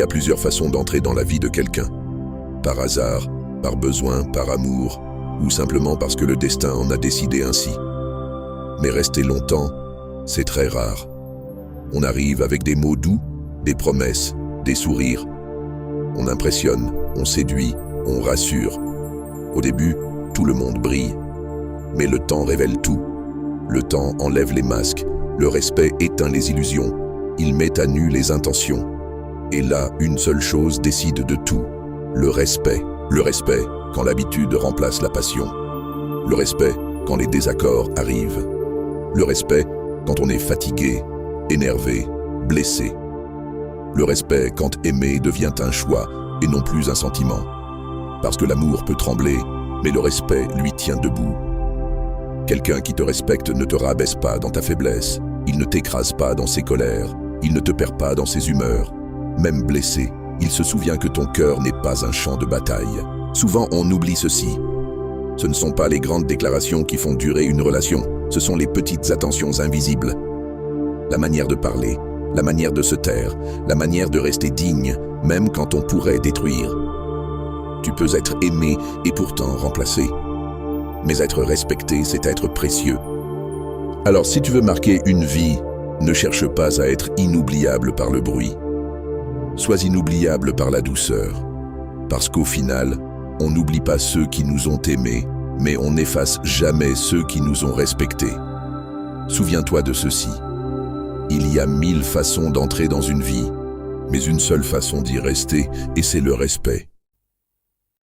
y a plusieurs façons d'entrer dans la vie de quelqu'un. Par hasard, par besoin, par amour, ou simplement parce que le destin en a décidé ainsi. Mais rester longtemps, c'est très rare. On arrive avec des mots doux, des promesses, des sourires. On impressionne, on séduit, on rassure. Au début, tout le monde brille. Mais le temps révèle tout. Le temps enlève les masques, le respect éteint les illusions, il met à nu les intentions. Et là, une seule chose décide de tout, le respect. Le respect quand l'habitude remplace la passion. Le respect quand les désaccords arrivent. Le respect quand on est fatigué, énervé, blessé. Le respect quand aimer devient un choix et non plus un sentiment. Parce que l'amour peut trembler, mais le respect lui tient debout. Quelqu'un qui te respecte ne te rabaisse pas dans ta faiblesse, il ne t'écrase pas dans ses colères, il ne te perd pas dans ses humeurs. Même blessé, il se souvient que ton cœur n'est pas un champ de bataille. Souvent, on oublie ceci. Ce ne sont pas les grandes déclarations qui font durer une relation, ce sont les petites attentions invisibles. La manière de parler, la manière de se taire, la manière de rester digne, même quand on pourrait détruire. Tu peux être aimé et pourtant remplacé. Mais être respecté, c'est être précieux. Alors si tu veux marquer une vie, ne cherche pas à être inoubliable par le bruit. Sois inoubliable par la douceur. Parce qu'au final, on n'oublie pas ceux qui nous ont aimés, mais on n'efface jamais ceux qui nous ont respectés. Souviens-toi de ceci. Il y a 1000 façons d'entrer dans une vie, mais une seule façon d'y rester, et c'est le respect.